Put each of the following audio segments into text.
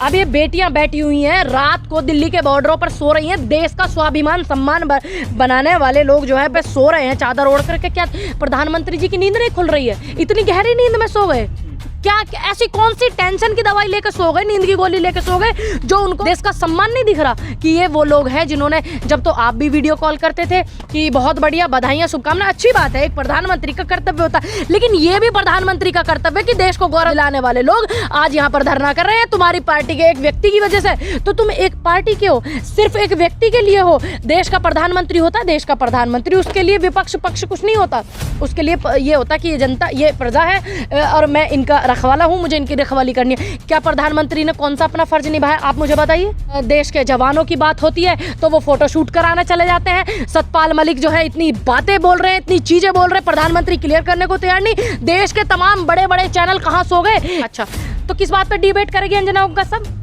अब ये बेटियां बैठी हुई हैं, रात को दिल्ली के बॉर्डरों पर सो रही हैं, देश का स्वाभिमान सम्मान बनाने वाले लोग जो है पे सो रहे हैं चादर ओढ़ करके। क्या प्रधानमंत्री जी की नींद नहीं खुल रही है? इतनी गहरी नींद में सो गए क्या? ऐसी कौन सी टेंशन की दवाई लेकर सो गए, नींद की गोली लेकर सो गए, जो उनको देश का सम्मान नहीं दिख रहा कि ये वो लोग हैं जिन्होंने, जब तो आप भी वीडियो कॉल करते थे कि बहुत बढ़िया, बधाइयां, शुभकामनाएं, अच्छी बात है, एक प्रधानमंत्री का कर्तव्य होता है, लेकिन ये भी प्रधानमंत्री का कर्तव्य है कि देश को गौरव दिलाने वाले लोग आज यहाँ पर धरना कर रहे हैं तुम्हारी पार्टी के एक व्यक्ति की वजह से। तो तुम एक पार्टी के हो, सिर्फ एक व्यक्ति के लिए हो। देश का प्रधानमंत्री होता है देश का प्रधानमंत्री, उसके लिए विपक्ष पक्ष कुछ नहीं होता, उसके लिए ये होता कि ये जनता, ये प्रजा है और मैं इनका रखवाला हूँ, मुझे इनकी रखवाली करनी है। क्या प्रधानमंत्री ने कौन सा अपना फर्ज निभाया, आप मुझे बताइए? देश के जवानों की बात होती है तो वो फोटो शूट कराने चले जाते हैं। सतपाल मलिक जो है इतनी बातें बोल रहे हैं, इतनी चीजें बोल रहे हैं, प्रधानमंत्री क्लियर करने को तैयार नहीं। देश के तमाम बड़े बड़े चैनल कहाँ सो गए? अच्छा, तो किस बात पर डिबेट करेगी अंजना का सब?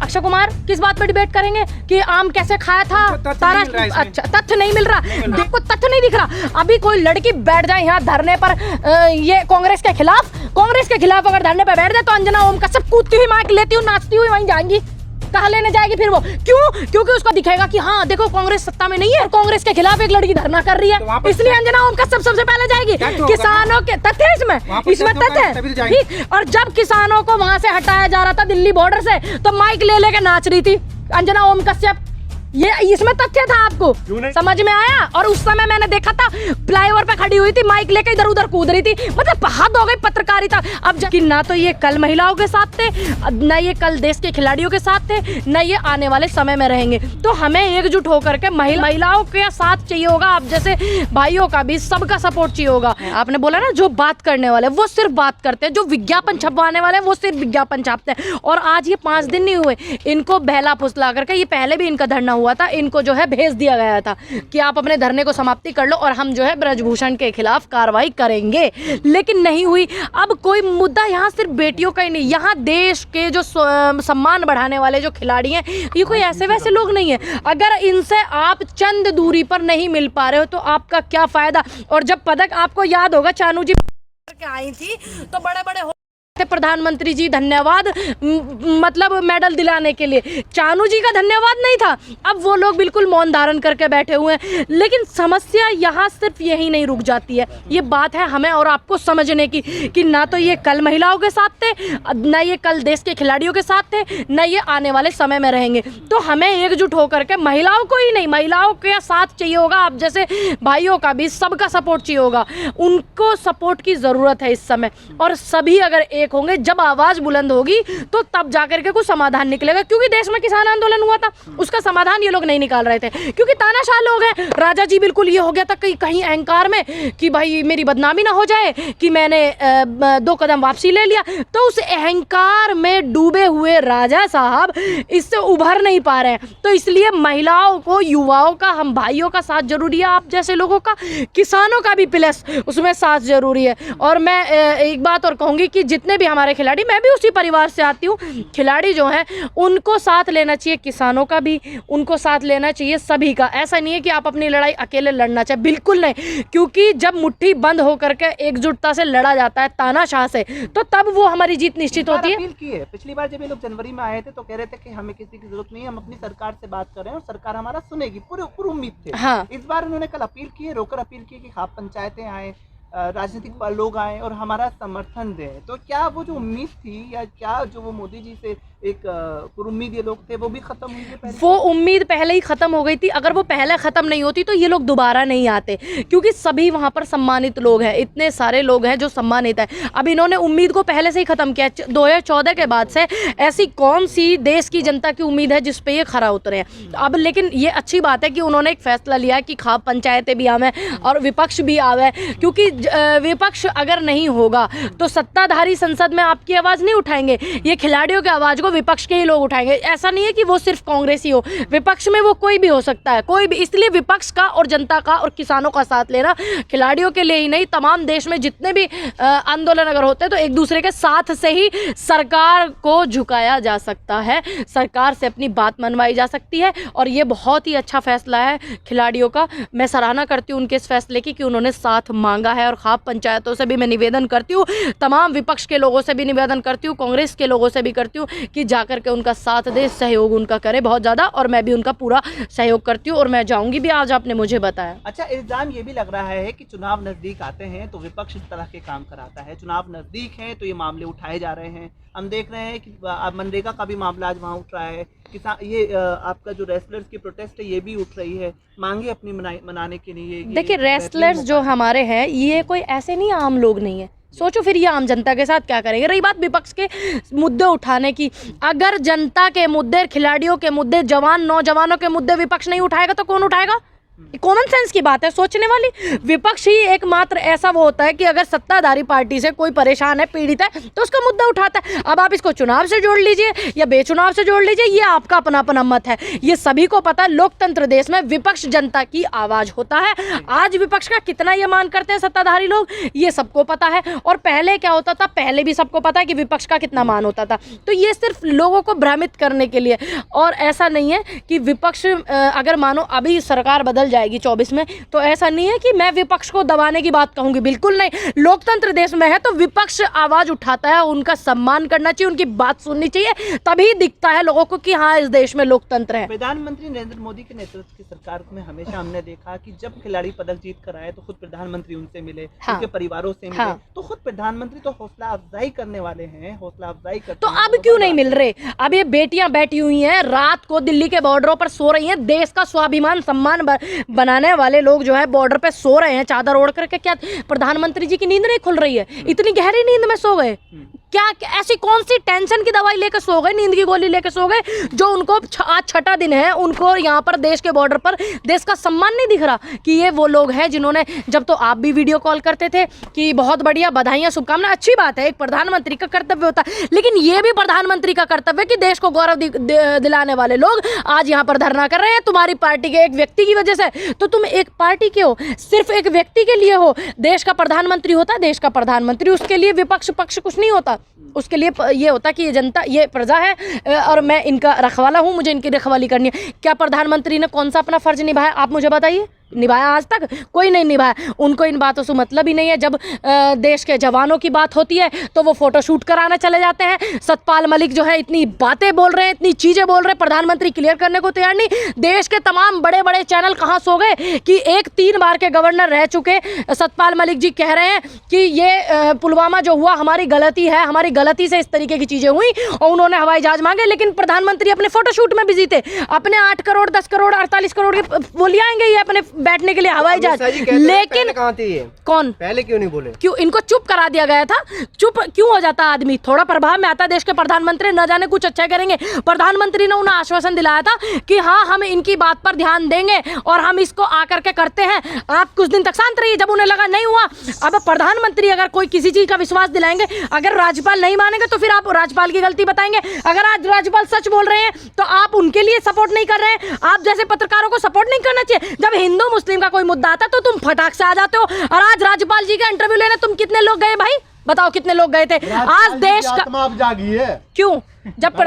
अक्षय कुमार किस बात पर डिबेट करेंगे कि आम कैसे खाया था तारा? अच्छा, तथ्य नहीं मिल रहा, देखो तथ्य नहीं दिख रहा। अभी कोई लड़की बैठ जाए यहाँ धरने पर, ये कांग्रेस के खिलाफ अगर धरने पर बैठ जाए तो अंजना ओम कश्यप कूदती हुई माइक लेती हुई नाचती हुई वहीं जाएंगी। कहाँ लेने जाएगी फिर वो? क्यों? क्योंकि उसको दिखेगा कि हाँ देखो कांग्रेस सत्ता में नहीं है और कांग्रेस के खिलाफ एक लड़की धरना कर रही है, इसलिए अंजना ओम कश्यप सबसे पहले जाएगी। किसानों के तथ्य है इसमें तथ्य है ठीक। और जब किसानों को वहां से हटाया जा रहा था दिल्ली बॉर्डर से, तो माइक ले लेके नाच रही थी अंजना ओम कश्यप। ये इसमें तथ्य था, आपको समझ में आया? और उस समय मैंने देखा था फ्लाईओवर पे खड़ी हुई थी, माइक लेके इधर उधर कूद रही थी। मतलब हद हो गई पत्रकारिता। अब जबकि ना तो ये कल महिलाओं के साथ थे, न ये कल देश के खिलाड़ियों के साथ थे, न ये आने वाले समय में रहेंगे। तो हमें एकजुट होकर के महिलाओं के साथ चाहिए होगा, आप जैसे भाइयों का भी सबका सपोर्ट चाहिए होगा। आपने बोला ना, जो बात करने वाले वो सिर्फ बात करते हैं, जो विज्ञापन छपवाने वाले वो सिर्फ विज्ञापन छापते हैं। और आज ये 5 दिन नहीं हुए, इनको बहला फुसला करके, ये पहले भी इनका धरना हुआ था, इनको जो है भेज दिया गया था कि आप अपने धरने को समाप्ति कर लो और हम जो है ब्रजभूषण के खिलाफ कार्रवाई करेंगे, लेकिन नहीं हुई। अब कोई मुद्दा यहाँ सिर्फ बेटियों का ही नहीं, यहाँ देश के जो सम्मान बढ़ाने वाले जो खिलाड़ी हैं, ये कोई ऐसे वैसे लोग नहीं है। अगर इनसे आप चंद दूरी पर नहीं मिल पा रहे हो तो आपका क्या फायदा? और जब पदक, आपको याद होगा चानू जी आई थी तो बड़े बड़े प्रधानमंत्री जी धन्यवाद, मतलब मेडल दिलाने के लिए, चानू जी का धन्यवाद नहीं था। अब वो लोग बिल्कुल मौन धारण करके बैठे हुए हैं। लेकिन समस्या यहाँ सिर्फ यही नहीं रुक जाती है, ये बात है हमें और आपको समझने की कि ना तो ये कल महिलाओं के साथ थे, न ये कल देश के खिलाड़ियों के साथ थे, न ये आने वाले समय में रहेंगे। तो हमें एकजुट होकर के महिलाओं को ही नहीं, महिलाओं के साथ चाहिए होगा, आप जैसे भाइयों का भी सबका सपोर्ट चाहिए होगा। उनको सपोर्ट की ज़रूरत है इस समय, और सभी अगर एक होंगे, जब आवाज बुलंद होगी तो तब जाकर के कुछ समाधान निकलेगा। क्योंकि देश में किसान आंदोलन हुआ था, उसका समाधान ये लोग नहीं निकाल रहे थे, क्योंकि तानाशाह लोग हैं। राजा जी बिल्कुल ये हो गया था कहीं अहंकार में कि भाई मेरी बदनामी ना हो जाए कि मैंने 2 कदम वापसी ले लिया। तो उस अहंकार में डूबे हुए राजा साहब इससे उभर नहीं पा रहे हैं। तो इसलिए महिलाओं को, युवाओं का, हम भाइयों का साथ जरूरी है, आप जैसे लोगों का, किसानों का भी प्लस उसमें साथ जरूरी है। और मैं एक बात और कहूंगी कि जितने भी हमारे खिलाड़ी, मैं भी उसी परिवार से आती हूँ, खिलाड़ी जो हैं उनको साथ लेना चाहिए, किसानों का भी उनको साथ लेना चाहिए, सभी का। ऐसा नहीं है कि आप अपनी लड़ाई अकेले लड़ना चाहिए, बिल्कुल नहीं। क्योंकि जब मुट्ठी बंद होकर के एकजुटता से लड़ा जाता है तानाशाह से, तो तब वो हमारी जीत निश्चित होती है। पिछली बार जब ये लोग जनवरी में आए थे तो कह रहे थे कि हमें किसी की जरूरत नहीं है, हम अपनी सरकार से बात कर रहे हैं और सरकार हमारा सुनेगी, पूरी उम्मीद थे। हाँ। इस बार उन्होंने कल अपील की है, रोकर अपील की कि खाप पंचायतें आए, राजनीतिक लोग आए और हमारा समर्थन दें। तो क्या वो जो उम्मीद थी, या क्या जो वो मोदी जी से एक उम्मीद ये लोग थे, वो भी खत्म हुई है? वो उम्मीद पहले ही खत्म हो गई थी। अगर वो पहले खत्म नहीं होती तो ये लोग दोबारा नहीं आते, क्योंकि सभी वहाँ पर सम्मानित लोग हैं, इतने सारे लोग हैं जो सम्मानित हैं। अब इन्होंने उम्मीद को पहले से ही खत्म किया। 2014 के बाद से ऐसी कौन सी देश की जनता की उम्मीद है जिस पे ये खरा उतरे हैं? अब लेकिन ये अच्छी बात है कि उन्होंने एक फैसला लिया कि खाप पंचायतें भी आवे और विपक्ष भी आवे, क्योंकि विपक्ष अगर नहीं होगा तो सत्ताधारी संसद में आपकी आवाज़ नहीं उठाएंगे, ये खिलाड़ियों की आवाज़ को विपक्ष के ही लोग उठाएंगे। ऐसा नहीं है कि वो सिर्फ कांग्रेस ही हो, विपक्ष में वो कोई भी हो सकता है, कोई भी। इसलिए विपक्ष का और जनता का और किसानों का साथ लेना, खिलाड़ियों के लिए ही नहीं, तमाम देश में जितने भी आंदोलन अगर होते हैं तो एक दूसरे के साथ से ही सरकार को झुकाया जा सकता है, सरकार से अपनी बात मनवाई जा सकती है। और ये बहुत ही अच्छा फैसला है खिलाड़ियों का। मैं सराहना करती हूँ उनके इस फैसले की कि उन्होंने साथ मांगा है। और खाप पंचायतों से भी मैं निवेदन करती हूँ, तमाम विपक्ष के लोगों से भी निवेदन करती हूँ, कांग्रेस के लोगों से भी करती हूँ कि कि जाकर के उनका साथ दे, सहयोग उनका करे बहुत ज़्यादा, और मैं भी उनका पूरा सहयोग करती हूँ और मैं जाऊँगी भी, आज आपने मुझे बताया। अच्छा, इल्ज़ाम ये भी लग रहा है कि चुनाव नज़दीक आते हैं तो विपक्ष इस तरह के काम कराता है, चुनाव नज़दीक हैं तो ये मामले उठाए जा रहे हैं। हम देख रहे हैं कि मनरेगा का भी मामला आज वहाँ उठ रहा है, किसान ये आपका जो रेसलर्स की प्रोटेस्ट है ये भी उठ रही है, मांगे अपनी मनाने के लिए। देखिए, रेसलर्स जो हमारे हैं ये कोई ऐसे नहीं आम लोग नहीं है। सोचो फिर ये आम जनता के साथ क्या करेंगे। रही बात विपक्ष के मुद्दे उठाने की, अगर जनता के मुद्दे, खिलाड़ियों के मुद्दे, जवान नौजवानों के मुद्दे विपक्ष नहीं उठाएगा तो कौन उठाएगा? कॉमन सेंस की बात है, सोचने वाली। विपक्ष ही एकमात्र ऐसा वो होता है कि अगर सत्ताधारी पार्टी से कोई परेशान है, पीड़ित है, तो उसका मुद्दा उठाता है। अब आप इसको चुनाव से जोड़ लीजिए या बेचुनाव से जोड़ लीजिए, ये आपका अपना अपना मत है। ये सभी को पता है, लोकतंत्र देश में विपक्ष जनता की आवाज होता है। आज विपक्ष का कितना ये मान करते हैं सत्ताधारी लोग, ये सबको पता है। और पहले क्या होता था, पहले भी सबको पता है कि विपक्ष का कितना मान होता था। तो ये सिर्फ लोगों को भ्रमित करने के लिए, और ऐसा नहीं है कि विपक्ष अगर मानो अभी सरकार बदल जाएगी 24 में, तो ऐसा नहीं है कि मैं विपक्ष को दबाने की बात कहूंगी, बिल्कुल नहीं। लोकतंत्र देश में है तो विपक्ष आवाज उठाता है, उनका सम्मान करना चाहिए, उनकी बात सुननी चाहिए, तभी दिखता है लोगों को कि हाँ इस देश में लोकतंत्र है। प्रधानमंत्री नरेंद्र मोदी के नेतृत्व की सरकार में हमेशा हमने देखा कि जब खिलाड़ी पदक जीत कर आए तो खुद प्रधानमंत्री उनसे मिले, उनके परिवारों से मिले। तो खुद प्रधानमंत्री तो हौसला अफजाई करने वाले हैं, हौसला अफजाई करते तो अब क्यों नहीं मिल रहे? अब ये बेटियां बैठी हुई हैं, रात को दिल्ली के बॉर्डरों पर सो रही हैं, देश का स्वाभिमान सम्मान बनाने वाले लोग जो है बॉर्डर पे सो रहे हैं चादर ओढ़ करके। क्या प्रधानमंत्री जी की नींद नहीं खुल रही है? इतनी गहरी नींद में सो गए क्या? ऐसी कौन सी टेंशन की दवाई लेकर सो गए, नींद की गोली लेकर सो गए, जो उनको आज छठा दिन है, उनको यहाँ पर देश के बॉर्डर पर देश का सम्मान नहीं दिख रहा कि ये वो लोग हैं जिन्होंने, जब तो आप भी वीडियो कॉल करते थे कि बहुत बढ़िया, बधाइयाँ, शुभकामनाएं, अच्छी बात है, एक प्रधानमंत्री का कर्तव्य होता है, लेकिन ये भी प्रधानमंत्री का कर्तव्य कि देश को गौरव दिलाने वाले लोग आज यहाँ पर धरना कर रहे हैं तुम्हारी पार्टी के एक व्यक्ति की वजह से। तो तुम एक पार्टी के हो, सिर्फ एक व्यक्ति के लिए हो। देश का प्रधानमंत्री होता है देश का प्रधानमंत्री, उसके लिए विपक्ष पक्ष कुछ नहीं होता। उसके लिए ये होता कि ये जनता, ये प्रजा है और मैं इनका रखवाला हूँ, मुझे इनकी रखवाली करनी है। क्या प्रधानमंत्री ने कौन सा अपना फर्ज निभाया, आप मुझे बताइए? निभाया? आज तक कोई नहीं निभाया। उनको इन बातों से मतलब ही नहीं है। जब देश के जवानों की बात होती है तो वो फोटो शूट कराने चले जाते हैं। सतपाल मलिक जो है इतनी बातें बोल रहे हैं, इतनी चीज़ें बोल रहे हैं, प्रधानमंत्री क्लियर करने को तैयार नहीं। देश के तमाम बड़े बड़े चैनल कहाँ सो गए कि एक 3 बार के गवर्नर रह चुके सतपाल मलिक जी कह रहे हैं कि ये पुलवामा जो हुआ हमारी गलती है, हमारी गलती से इस तरीके की चीज़ें हुई, और उन्होंने हवाई जहाज मांगे, लेकिन प्रधानमंत्री अपने फोटोशूट में बिजी थे। अपने 8 करोड़ 10 करोड़ 48 करोड़ के वो ले आएंगे ये अपने बैठने के लिए हवाई जहाज। लेकिन कहाँ थी ये? कौन पहले क्यों नहीं बोले? क्यों इनको चुप करा दिया गया था? चुप क्यों हो जाता आदमी? थोड़ा प्रभाव में आता देश के प्रधानमंत्री, न जाने कुछ अच्छा करेंगे। प्रधानमंत्री ने उन्हें आश्वासन दिलाया था कि हाँ हम इनकी बात पर ध्यान देंगे और हम इसको आकर के करते हैं। आप कुछ दिन तक शांत रहिए, जब उन्हें लगा नहीं हुआ। अब प्रधानमंत्री अगर कोई किसी चीज का विश्वास दिलाएंगे, अगर राज्यपाल नहीं मानेंगे तो फिर आप राज्यपाल की गलती बताएंगे। अगर आज राज्यपाल सच बोल रहे हैं तो आप उनके लिए सपोर्ट नहीं कर रहे हैं। आप जैसे पत्रकारों को सपोर्ट नहीं करना चाहिए। जब हिंदू मुस्लिम का कोई मुद्दा आता तो तुम फटाक से आ जाते हो। और आज राज्यपाल जी का इंटरव्यू लेने तुम कितने लोग गए भाई? बताओ कितने लोग गए थे? आज देश का आत्मा अब जागी है। क्यों? जब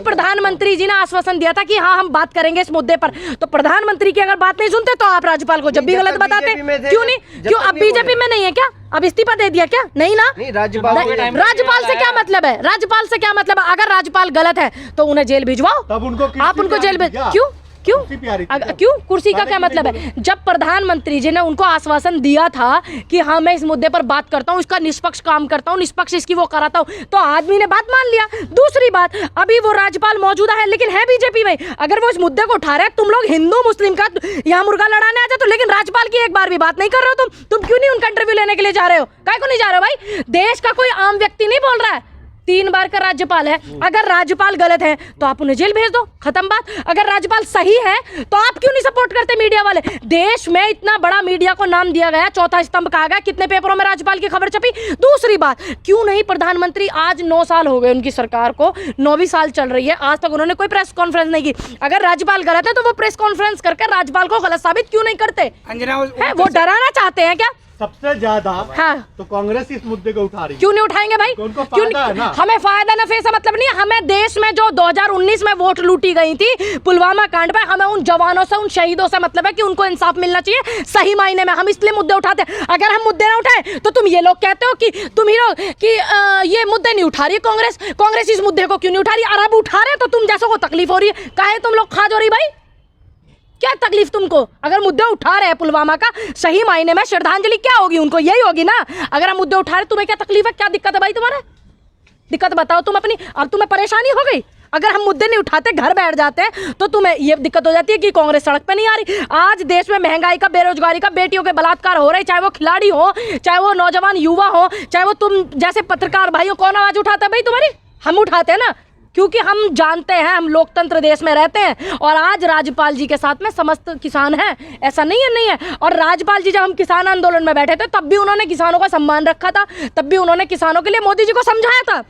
प्रधानमंत्री जी ने आश्वासन दिया था कि हाँ हम बात करेंगे इस मुद्दे पर, तो प्रधानमंत्री की अगर बात नहीं सुनते तो आप राज्यपाल को जब भी गलत बताते। क्यों नहीं? क्यों अब बीजेपी में नहीं है क्या? अब इस्तीफा दे दिया क्या? नहीं ना। राज्यपाल से क्या मतलब है? राज्यपाल से क्या मतलब है? अगर राज्यपाल गलत है तो उन्हें जेल भिजवाओ। आप उनको जेल भेज, क्यों? क्यों कुर्सी का क्या मतलब है? जब प्रधानमंत्री जी ने उनको आश्वासन दिया था कि हाँ मैं इस मुद्दे पर बात करता हूँ, इसका निष्पक्ष काम करता हूँ, निष्पक्ष इसकी वो कराता हूँ, तो आदमी ने बात मान लिया। दूसरी बात, अभी वो राज्यपाल मौजूदा है लेकिन है बीजेपी में। अगर वो इस मुद्दे को उठा रहे हैं, तुम लोग हिंदू मुस्लिम का यहाँ मुर्गा लड़ाने आ जाते तो, लेकिन राज्यपाल की एक बार भी बात नहीं कर रहे हो तुम क्यों नहीं उनका इंटरव्यू लेने के लिए जा रहे हो? काहे को नहीं जा रहे हो भाई? देश का कोई आम व्यक्ति नहीं बोल रहा है, 3 बार का राज्यपाल है। अगर राज्यपाल गलत है तो आप उन्हें जेल भेज दो, खत्म बात। अगर राज्यपाल सही है तो आप क्यों नहीं सपोर्ट करते मीडिया वाले? देश में इतना बड़ा मीडिया को नाम दिया गया, चौथा स्तंभ कहा गया, कितने पेपरों में राज्यपाल की खबर छपी। दूसरी बात, क्यों नहीं प्रधानमंत्री, आज 9 साल हो गए उनकी सरकार को, 9वीं साल चल रही है, आज तक उन्होंने कोई प्रेस कॉन्फ्रेंस नहीं की। अगर राज्यपाल गलत है तो वो प्रेस कॉन्फ्रेंस करके राज्यपाल को गलत साबित क्यों नहीं करते? वो डराना चाहते हैं क्या? सबसे ज्यादा हाँ तो कांग्रेस इस मुद्दे को उठा रही है। क्यों नहीं उठाएंगे भाई? उनको क्यों फायदा है ना। हमें फायदा ना से मतलब नहीं है। हमें देश में जो 2019 में वोट लूटी गई थी पुलवामा कांड पे, हमें उन जवानों से, उन शहीदों से मतलब है कि उनको इंसाफ मिलना चाहिए सही मायने में। हम इसलिए मुद्दे उठाते हैं। अगर हम मुद्दे ना उठाए तो तुम ये लोग कहते हो कि तुम ही लोग कि ये मुद्दे नहीं उठा रही कांग्रेस इस मुद्दे को क्यों नहीं उठा रही? अरब उठा रहे तो तुम जैसों को तकलीफ हो रही है। काहे तुम लोग खा जो रही भाई? क्या तकलीफ तुमको? अगर मुद्दे उठा रहे हैं पुलवामा का, सही मायने में श्रद्धांजलि क्या होगी उनको? यही होगी ना। अगर हम मुद्दे उठा रहे, तुम्हें क्या तकलीफ है? क्या दिक्कत है भाई तुम्हारा? दिक्कत बताओ तुम अपनी। अब तुम्हें परेशानी हो गई? अगर हम मुद्दे नहीं उठाते, घर बैठ जाते हैं, तो तुम्हें ये दिक्कत हो जाती है कि कांग्रेस सड़क पे नहीं आ रही। आज देश में महंगाई का, बेरोजगारी का, बेटियों के बलात्कार हो रहे, चाहे वो खिलाड़ी हो, चाहे वो नौजवान युवा हो, चाहे वो तुम जैसे पत्रकार भाई हो। कौन आवाज उठाता है भाई तुम्हारी? हम उठाते हैं ना, क्योंकि हम जानते हैं हम लोकतंत्र देश में रहते हैं। और आज राज्यपाल जी के साथ में समस्त किसान हैं, ऐसा नहीं है। और राज्यपाल जी जब हम किसान आंदोलन में बैठे थे तब भी उन्होंने किसानों का सम्मान रखा था, तब भी उन्होंने किसानों के लिए मोदी जी को समझाया था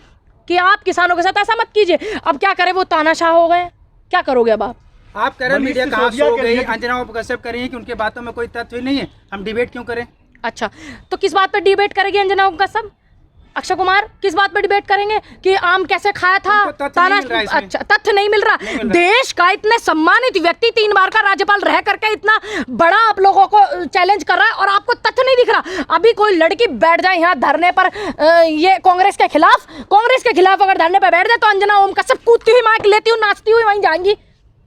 कि आप किसानों के साथ ऐसा मत कीजिए। अब क्या करें, वो तानाशाह हो गए। क्या करोगे अब आप कह रहे हैं मीडिया कहाँ सो गई? अंजना कश्यप कह रही है कि उनके बातों में कोई तथ्य नहीं है, हम डिबेट क्यों करें? अच्छा, तो किस बात पर डिबेट करेगी अंजना कश्यप? अक्षय कुमार किस बात पर डिबेट करेंगे कि आम कैसे खाया था? अच्छा, तथ्य नहीं मिल रहा। देश का इतने सम्मानित व्यक्ति, 3 बार का राज्यपाल रह करके इतना बड़ा आप लोगों को चैलेंज कर रहा है और आपको तथ्य नहीं दिख रहा। अभी कोई लड़की बैठ जाए यहाँ धरने पर, ये कांग्रेस के खिलाफ अगर धरने पर बैठ जाए तो अंजना ओम कश्यप कूदती हुई माइक लेती हुई नाचती हुई वहीं जाएंगी।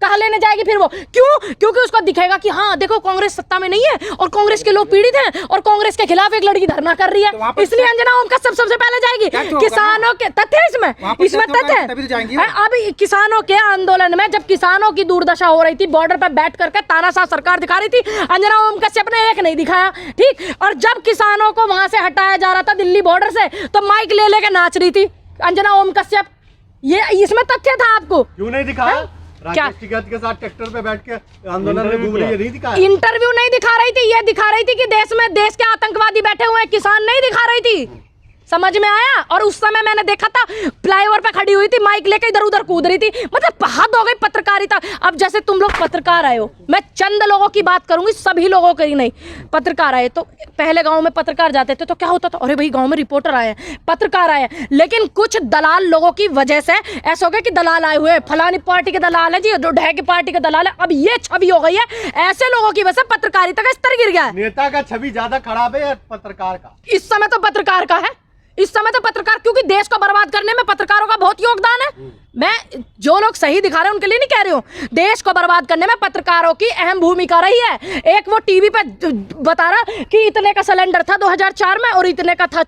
कहाँ लेने जाएगी फिर वो? क्यों? क्योंकि उसको दिखेगा कि हाँ देखो कांग्रेस सत्ता में नहीं है और कांग्रेस के लोग पीड़ित हैं और कांग्रेस के खिलाफ एक लड़की धरना कर रही है, तो इसलिए अंजना ओम कश्यप सबसे पहले जाएगी। किसानों के तथ्य इसमें तथ्य है। अब किसानों के आंदोलन में जब किसानों की दुर्दशा हो रही थी, बॉर्डर पर बैठ करके तानाशाह सरकार दिखा रही थी, अंजना ओम कश्यप ने एक नहीं दिखाया, ठीक। और जब किसानों को वहां से हटाया जा रहा था दिल्ली बॉर्डर से, तो माइक ले लेके नाच रही थी अंजना ओम कश्यप। ये इसमें तथ्य था आपको? क्यों नहीं दिखाया? राकेश टिकैत के साथ ट्रैक्टर पे बैठ के आंदोलन में घूम रही है, नहीं दिखाया? इंटरव्यू नहीं दिखा रही थी, ये दिखा रही थी कि देश के आतंकवादी बैठे हुए हैं, किसान नहीं दिखा रही थी। समझ में आया? और उस समय मैंने देखा था फ्लाईओवर पे खड़ी हुई थी, माइक लेके इधर उधर कूद रही थी। मतलब हद हो गई पत्रकारिता। अब जैसे तुम लोग पत्रकार आए हो, मैं चंद लोगों की बात करूंगी, सभी लोगों की नहीं। पत्रकार आए तो पहले गांव में पत्रकार जाते थे तो क्या होता था? अरे भाई गांव में रिपोर्टर आए हैं, पत्रकार आए हैं। लेकिन कुछ दलाल लोगों की वजह से ऐसा हो गया कि दलाल आए हुए, फलानी पार्टी के दलाल है जी, जो ढह की पार्टी के दलाल है। अब ये छवि हो गई है, ऐसे लोगों की वजह से पत्रकारिता का स्तर गिर गया है। नेता का छवि ज्यादा खराब है या पत्रकार का? इस समय तो पत्रकार का है, इस समय तो पत्रकार, क्योंकि देश को बर्बाद करने में पत्रकारों का बहुत योगदान है। मैं जो लोग सही दिखा रहे हैं उनके लिए नहीं कह रही हूँ, देश को बर्बाद करने में पत्रकारों की अहम भूमिका रही है। एक वो टीवी पे बता रहा कि इतने का सिलेंडर था 2004 में और इतने का था